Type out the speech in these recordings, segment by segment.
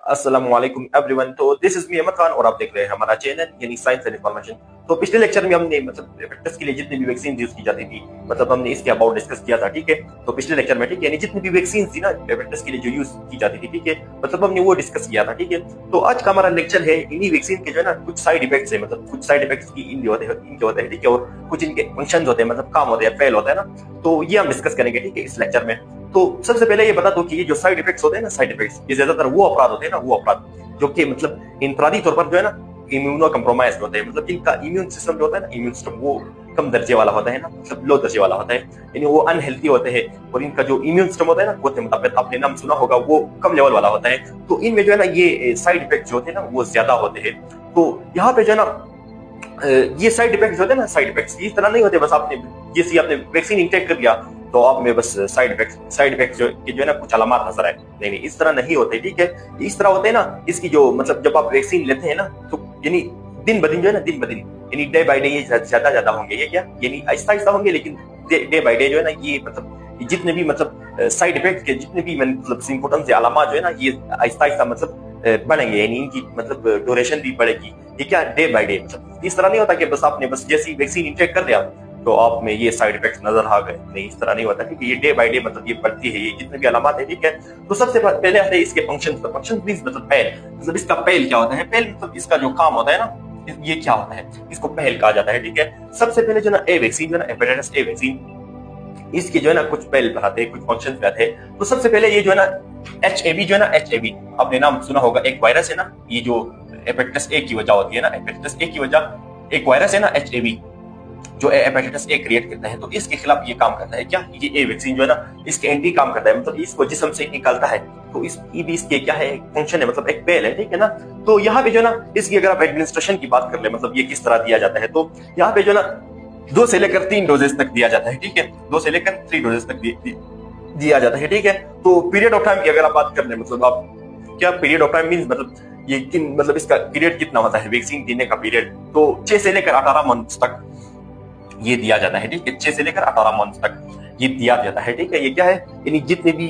अस्सलामु अलैकुम एवरीवन। तो this is me Ahmad Khan और आप देख रहे हैं हमारा चैनल यानी साइंस एंड इंफॉर्मेशन। तो पिछले लेक्चर में हमने मतलब हेपेटाइटिस के लिए जितनी भी वैक्सीन यूज की जाती थी मतलब हमने इसके अबाउट डिस्कस किया था, ठीक है। तो पिछले लेक्चर में ठीक है यानी जितनी भी वैक्सीन थी ना हेपेटाइटिस के लिए जो यूज की जाती थी, ठीक है, मतलब हमने वो डिस्कस किया था, ठीक है। तो आज का हमारा लेक्चर है इन्हीं वैक्सीन के जो है ना कुछ साइड इफेक्ट्स है, मतलब कुछ साइड इफेक्ट्स की इनके होते हैं, ठीक है, और कुछ इनके फंक्शन होते हैं, मतलब काम होते हैं, फेल होता है ना। तो ये हम डिस्कस करेंगे, ठीक है, इस लेक्चर में। तो सबसे पहले ये बता दो कि ये जो साइड इफेक्ट्स होते हैं ना, साइड इफेक्ट्स ये ज्यादातर वो अपराध होते हैं ना, वो अपराध जो कि मतलब इंफरादी तौर पर जो है ना इम्यूनो कम्प्रोमाइज होते हैं, मतलब इनका इम्यून सिस्टम जो होता है ना, इम्यून सिस्टम वो कम दर्जे वाला होता है ना, मतलब लो दर्जे वाला होता है, यानी वो अनहेल्थी होते हैं। और इनका जो इम्यून सिस्टम होता है ना वो मतलब आपने नाम सुना होगा, वो कम लेवल वाला होता है। तो इनमें जो है ना ये साइड इफेक्ट जो होते हैं ना वो ज्यादा होते हैं। तो यहाँ पे जो है ना ये साइड इफेक्ट होते हैं ना, साइड इफेक्ट इस तरह नहीं होते बस आपने जैसे आपने वैक्सीन इंटेक कर लिया तो आप में बस साइड इफेक्ट जो है ना कुछ अलामत नजर आए, नहीं नहीं इस तरह नहीं होते, ठीक है। इस तरह होते हैं ना इसकी जो मतलब जब आप वैक्सीन लेते हैं ना तो यानी दिन ब दिन जो है ना, दिन ब दिन यानी डे बाय डे ये ज्यादा होंगे, ये क्या यानी आहिस्ता आहिस्ता होंगे, लेकिन डे बाय डे जो है ना ये मतलब जितने भी मतलब साइड इफेक्ट के जितने भी मतलब सिम्टम्स या अलामत जो है ना ये आहिस्ता आहिस्ता मतलब बढ़ेंगे, यानी इनकी मतलब ड्यूरेशन भी बढ़ेगी, ये क्या डे बाय डे। मतलब इस तरह नहीं होता कि बस आपने बस जैसी वैक्सीन इंटेक कर दिया तो आप में ये साइड इफेक्ट्स नजर आ गए, नहीं इस तरह नहीं होता, ठीक है। ये डे बाय डे मतलब ये बढ़ती है, ये जितने भी अलामत है, ठीक है। तो सबसे पहले आते हैं इसके फंक्शन। तो फंक्शन मींस मतलब पहल, मतलब इसका पहल क्या होता है, पहल मतलब इसका जो काम होता है ना ये क्या होता है, इसको पहल कहा जाता है, ठीक है। सबसे पहले जो ना ए वैक्सीन जो ना हेपेटाइटिस ए वैक्सीन, इसके जो है ना कुछ पहल बताते हैं, कुछ फंक्शन आते हैं। तो सबसे पहले ये जो है ना एचएवी जो है ना, एचएवी आपने नाम सुना होगा, एक वायरस है ना, ये जो हेपेटाइटिस ए की वजह होती है ना, हेपेटाइटिस ए की वजह एक वायरस है ना एचएवी जो हेपेटाइटिस ए क्रिएट करता है, तो इसके खिलाफ ये काम करता है। क्या ये ए वैक्सीन जो है ना इसके एंटी काम करता है, मतलब इसको जिस्म से निकालता है। तो ये भी इसके क्या है फंक्शन है, मतलब एक पहल है, ठीक है ना। तो यहाँ पे जो ना इसकी अगर आप एडमिनिस्ट्रेशन की बात कर ले, मतलब ये किस तरह दिया जाता है, तो यहाँ पे जो ना 2 से लेकर 3 डोजेस तक दिया जाता है, ठीक है, 2 से लेकर 3 डोजेस तक दिया जाता है, ठीक है। तो पीरियड ऑफ टाइम की अगर आप बात कर ले, मतलब आप क्या पीरियड ऑफ टाइम मींस मतलब ये किन मतलब इसका पीरियड कितना होता है वैक्सीन देने का पीरियड, तो 6 से लेकर 18 मंथ तक ये दिया जाता है, ठीक है, 6 से लेकर 18 मंथ तक ये दिया जाता है, ठीक है। ये क्या है यानी जितने भी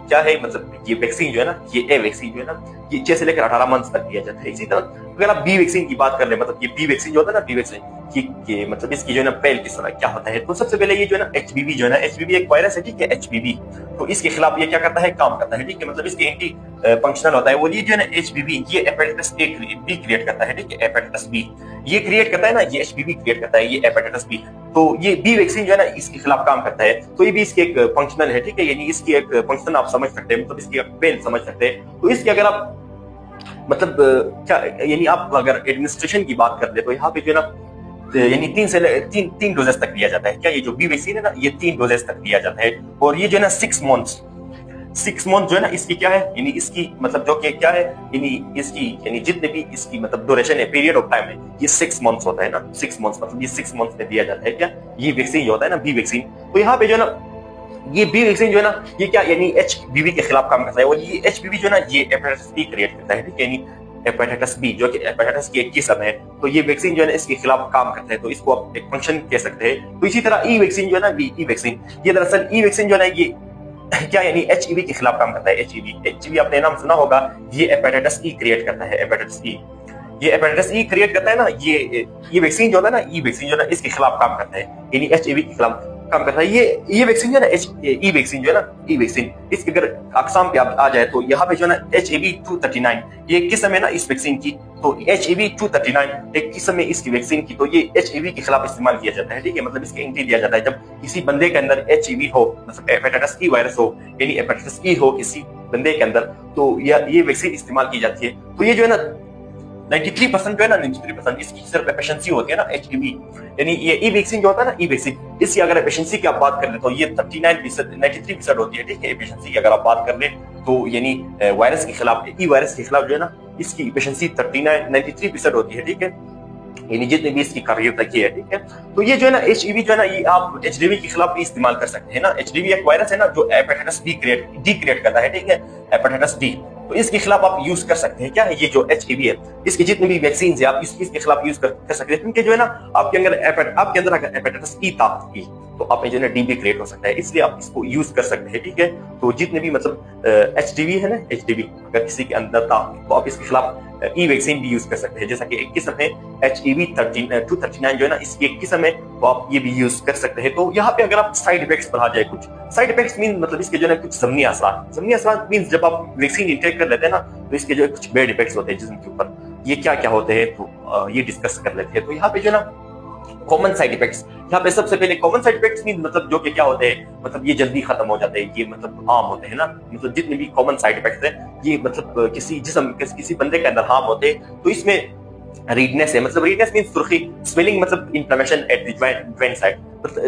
क्या है मतलब ये वैक्सीन जो है ना, ये ए वैक्सीन जो है ना ये 6 से लेकर 18 मंथ तक दिया जाता है। इसी तरह अगर आप बी वैक्सीन की बात कर ले, मतलब ये बी वैक्सीन जो होता है ना, बी वैक्सीन की मतलब इसकी जो है ना पहल किस तरह क्या होता है, तो सबसे पहले ये जो है ना एचबीवी जो है ना, एचबीवी एक वायरस है, ठीक है, एचबीवी। तो इसके खिलाफ ये क्या करता है, काम करता है, ठीक है, मतलब इसके एंटी फंक्शनल होता है वो। ये जो है ना एचबीवी ये हेपेटाइटिस बी क्रिएट करता है, ठीक है, हेपेटाइटिस बी ये क्रिएट करता है ना, ये एचबीवी क्रिएट करता है, ये हेपेटाइटिस बी। तो ये बी वैक्सीन जो है ना इसके खिलाफ काम करता है। तो ये भी इसकी एक फंक्शनल है, ठीक है, यानी इसकी एक फंक्शन आप समझ सकते हैं, मतलब इसकी पहल समझ सकते हैं। तो इसकी अगर आप मतलब क्या यानी आप अगर एडमिनिस्ट्रेशन की बात कर ले तो यहाँ पे जो है ना यानी 3 डोजेस तक दिया जाता है। क्या ये जो बी वैक्सीन है ना ये 3 डोजेस तक दिया जाता है। और ये जो है ना 6 मंथ जो है ना इसकी क्या है यानी इसकी मतलब जो कि क्या है यानी इसकी यानी जितने भी इसकी मतलब ड्यूरेशन है, पीरियड ऑफ टाइम है, ये 6 मंथ्स होता है ना, 6 मंथ्स मतलब ये 6 मंथ्स में दिया जाता है। क्या ये वैक्सीन जो होता है ना बी वैक्सीन, तो यहाँ पे जो है ना ये बी वैक्सीन जो है ना ये क्या यानी एचबीवी के खिलाफ काम करता है। और ये एचबीवी जो है ना ये हेपेटाइटिस बी क्रिएट करता है, ठीक है, यानी हेपेटाइटिस बी जो कि हेपेटाइटिस की एक किस्म है। तो ये वैक्सीन जो है ना इसके खिलाफ काम करता है, तो इसको आप एक फंक्शन कह सकते हैं। तो इसी तरह ई वैक्सीन जो है ना ई वैक्सीन ये दरअसल ई वैक्सीन जो है ना ये क्या यानी एचईवी के खिलाफ काम करता है। एचईवी आपने नाम सुना होगा, ये हेपेटाइटिस ई क्रिएट करता है, हेपेटाइटिस ई ये हेपेटाइटिस ई क्रिएट करता है ना। ये वैक्सीन जो होता है ना ई वैक्सीन जो है ना इसके खिलाफ काम करता है, यानी एचईवी के खिलाफ काम करता है। ये वैक्सीन जो है ना ई वैक्सीन जो है ना ई वैक्सीन इसके अगर अकसाम पे आ जाए तो यहाँ पे जो है ना HAV-239 ये किस्म है ना इस वैक्सीन की। तो HAV-239 एक किस्म है इसकी वैक्सीन की, तो ये HAV के खिलाफ इस्तेमाल किया जाता है, ठीक है, मतलब इसके एंटी दिया जाता है जब किसी बंदे के अंदर HAV हो, मतलब हेपेटाइटिस ई वायरस हो, यानी हेपेटाइटिस ई हो किसी बंदे के अंदर, तो ये वैक्सीन इस्तेमाल की जाती है। तो ये जो है ना 93% जो है ना 93% इसकी सिर्फ एफिशिएंसी होती है ना एचबीवी, यानी ये ई वैक्सीन जो होता है ना ई वैक्सीन इसकी अगर एफिशिएंसी की आप बात कर ले तो ये 93% होती है, ठीक है, एफिशिएंसी की अगर आप बात कर ले तो यानी वायरस के खिलाफ ई वायरस के खिलाफ जो है ना इसकी एफिशिएंसी 93% होती है, ठीक है, यानी जितने भी इसकी कार्यता की है, ठीक है। तो ये जो है ना एचईवी जो है ना ये आप एचडीवी के खिलाफ भी इस्तेमाल कर सकते हैं ना। एचडीवी एक वायरस है ना जो हेपेटाइटिस डी क्रिएट करता है, ठीक है, हेपेटाइटिस डी। तो इसके खिलाफ आप यूज कर सकते हैं। क्या है ये जो एचईवी है इसकी जितनी भी वैक्सीन है आप इसके खिलाफ यूज कर सकते हैं, क्योंकि जो है ना आपके अंदर अगर हेपेटाइटिस ई था तो आप में जो है ना डीबी क्रिएट हो सकता है, इसलिए आप इसको यूज कर सकते हैं, ठीक है। तो जितने भी मतलब HDV है ना, HDV अगर किसी के अंदर था तो आप इसके खिलाफ ई वैक्सीन भी यूज कर सकते हैं, जैसा कि एक किस्म है HEV239 जो है ना, इसकी एक किस्म है, तो आप ये भी यूज कर सकते हैं। तो यहाँ पे अगर आप साइड इफेक्ट्स पर आ जाए, कुछ साइड इफेक्ट्स मीन मतलब इसके जो है कुछ ज़मनी असरात मीन जब आप वैक्सीन इंटेक कर लेते हैं ना, तो इसके जो है कुछ बैड इफेक्ट्स होते हैं जिस्म के ऊपर। ये क्या क्या होते हैं, तो ये डिस्कस कर लेते हैं। तो यहाँ पे जो है ना कॉमन साइड इफेक्ट्स, यहाँ पे सबसे पहले कॉमन साइड इफेक्ट्स मीन मतलब जो कि क्या होते हैं, मतलब ये जल्दी खत्म हो जाते हैं, ये मतलब आम होते हैं ना, मतलब जितने भी कॉमन साइड इफेक्ट्स हैं ये मतलब किसी बंदे के अंदर हार्म होते हैं। तो इसमें रीडनेस है, मतलब रीडनेस मीन सुर्खी, स्वेलिंग मतलब inflammation at the joint side,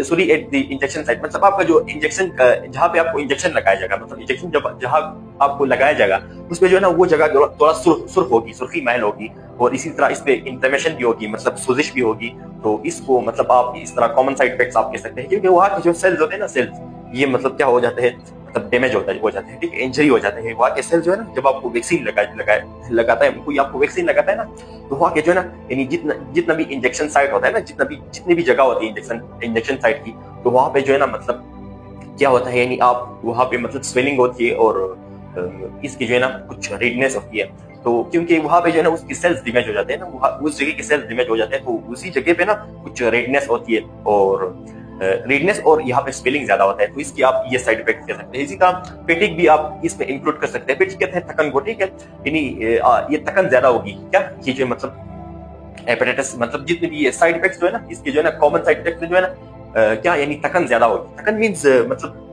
sorry at the injection side, मतलब आपका जो इंजेक्शन जहां पे आपको इंजेक्शन लगाया जाएगा, मतलब इंजेक्शन जब जहां आपको लगाया जाएगा उसमें जो है ना वो जगह थोड़ा सुर्ख होगी, सुर्खी महल होगी, और इसी तरह इस पे इन्फ्लेमेशन भी होगी, मतलब सोजिश भी होगी। तो इसको मतलब आप इस तरह कॉमन साइड इफेक्ट्स आप कह सकते हैं, क्योंकि वहाँ के जो सेल्स होते हैं ना, सेल्स ये मतलब क्या हो जाते हैं, मतलब डैमेज हो जाते हैं, ठीक है, इंजरी हो जाते हैं। वहाँ के सेल जो है ना, जब आपको वैक्सीन लगाता है, कोई आपको वैक्सीन लगाता है ना, तो वहाँ के जो है ना, यानी जितना भी इंजेक्शन साइट होता है ना, जितनी भी जगह होती है इंजेक्शन साइट की, तो वहाँ पे जो है ना मतलब क्या होता है, यानी आप वहाँ पे मतलब स्वेलिंग होती है और इसकी जो है ना कुछ रेडनेस होती है। तो क्योंकि वहाँ पे जो है ना उसकी सेल्स डैमेज हो जाते हैं ना, उस जगह के सेल्स डैमेज हो जाते हैं, तो उसी जगह पे ना कुछ रेडनेस होती है, और रेडनेस और यहाँ पे स्वेलिंग ज्यादा होता है, तो इसकी आप ये साइड इफेक्ट कह सकते हैं। इसी तरह फेटिग भी आप इसमें इंक्लूड कर सकते हैं। फेटिग कहते हैं थकन को, ठीक है, यानी ये थकन ज्यादा होगी क्या, ये जो मतलब हेपेटाइटिस, मतलब जितने भी ये साइड इफेक्ट्स जो है ना, इसके जो है ना कॉमन साइड इफेक्ट्स जो है ना क्या, यानी थकन ज्यादा होगी। थकन मीन्स मतलब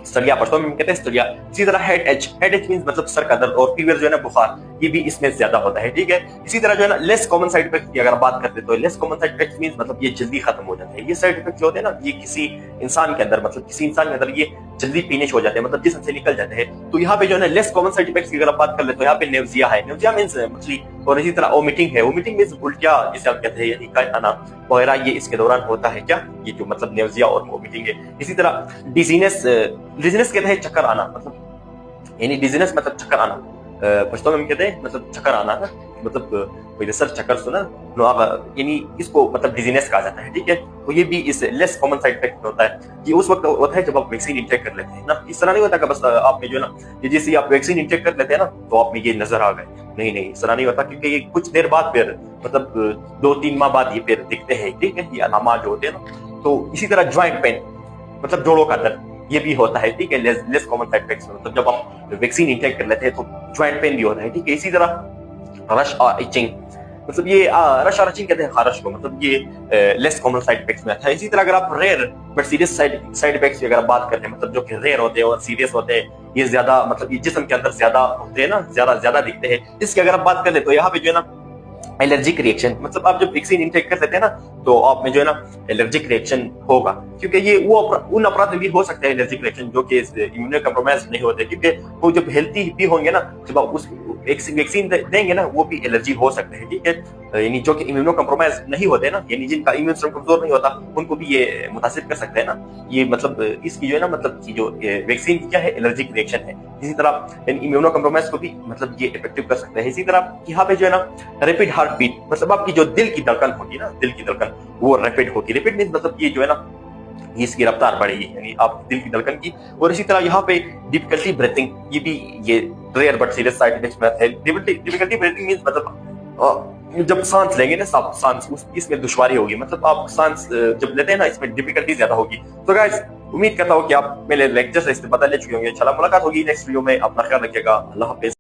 स्टलिया, पश्तो में कहते हैं स्टलिया। इसी तरह हेड एच मींस मतलब सर का दर्द, और फीवर जो है ना बुखार, ये भी इसमें ज्यादा होता है, ठीक है। इसी तरह जो है ना लेस कॉमन साइड इफेक्ट की अगर बात करते हैं, तो less common side effect means मतलब ये जल्दी खत्म हो जाते हैं। ये साइड इफेक्ट जो होते हैं ना, ये किसी इंसान के अंदर, मतलब किसी इंसान के अंदर ये जल्दी फिनिश हो जाते हैं, मतलब जिसम से निकल जाते हैं। तो यहाँ पे जो है ना लेस कॉमन साइड इफेक्ट्स की अगर बात कर ले, तो यहाँ पे नेवजिया है, नेवजिया मींस मछली, और इसी तरह ओमिटिंग है, ओमिटिंग मींस उल्टिया जिसे आप कहते हैं, यानी आना वगैरह, ये इसके दौरान होता है क्या, ये जो मतलब नेवजिया और वोमिटिंग है। इसी तरह डिजीनेस, डिजीनेस कहते हैं चक्कर आना, मतलब यानी डिजीनेस मतलब चक्कर आना, पश्तो में कहते हैं मतलब चक्कर आना ना, मतलब सर चक्कर सुना, यानी इसको मतलब डिजीनेस कहा जाता है, ठीक है। तो ये भी इस लेस कॉमन साइड इफेक्ट होता है। ये उस वक्त होता है जब आप वैक्सीन इंटेक कर लेते हैं ना, इस तरह नहीं होता कि बस आप में जो है ना, ये जैसे आप वैक्सीन इंटेक कर लेते हैं ना, तो आप में ये नजर आ गए, नहीं इस तरह नहीं होता, क्योंकि ये कुछ देर बाद फिर मतलब 2-3 माह बाद ये फिर दिखते हैं, ठीक है, ये अलामात जो होते हैं ना। तो इसी तरह ज्वाइंट पेन, मतलब जोड़ों का दर्द, ये भी होता है, ठीक है, लेस कॉमन साइड इफेक्ट्स में, मतलब जब आप वैक्सीन इंटेक कर लेते हैं तो ज्वाइंट पेन भी होता है, ठीक है। इसी तरह रश और इचिंग, मतलब ये रश और इचिंग कहते हैं खारश को, मतलब ये लेस कॉमन साइड इफेक्ट्स में आता है। इसी तरह अगर आप rare but serious side effects की अगर बात करते हैं, मतलब जो कि रेयर होते हैं और सीरियस होते हैं, ये ज्यादा मतलब ये जिस्म के अंदर ज्यादा होते हैं ना, ज्यादा दिखते हैं, इसकी अगर आप बात कर ले, तो यहाँ पे जो है ना एलर्जिक रिएक्शन, मतलब आप जब वैक्सीन इंटेक कर लेते हैं ना, तो आप में जो है ना एलर्जिक रिएक्शन होगा, क्योंकि ये वो उन अपराध में भी हो सकता है एलर्जिक रिएक्शन जो कि इम्यूनो कम्प्रोमाइज नहीं होते, क्योंकि वो जब हेल्थी भी होंगे ना, जब आप उस वैक्सीन देंगे ना, वो भी एलर्जी हो सकते हैं, ठीक है, यानी जो कि इम्यूनो कम्प्रोमाइज नहीं होते ना, यानी जिनका इम्यून सिस्टम कमजोर नहीं होता, उनको भी ये मुतासिर कर सकते हैं ना। ये मतलब इसकी जो है ना, मतलब की जो वैक्सीन क्या है, एलर्जिक रिएक्शन है। इसी तरह इम्यूनो कम्प्रोमाइज को भी मतलब ये इफेक्टिव कर सकते हैं। इसी तरह यहाँ पे जो है ना रैपिड हार्ट बीट, मतलब आपकी जो दिल की धड़कन होगी ना, दिल की धड़कन वो रैपिड होगी। रैपिड मींस मतलब ये जो है ना, इसकी रफ्तार बढ़ेगी, यानी आप दिल की धड़कन की। और इसी तरह यहाँ पे डिफिकल्टी ब्रीथिंग, ये भी ये rare but serious side effects में है। डिफिकल्टी ब्रीथिंग मींस मतलब जब सांस लेंगे ना, सांस इसमें दुश्वारी होगी, मतलब आप सांस जब लेते हैं ना, इसमें डिफिकल्टी ज्यादा होगी। तो गाइस उम्मीद करता हूँ कि आप मेरे लेक्चर से इस्तेमाल ले चुके होंगे। इंशाल्लाह मुलाकात होगी नेक्स्ट वीडियो में, अपना ख्याल रखिएगा, अल्लाह हाफिज।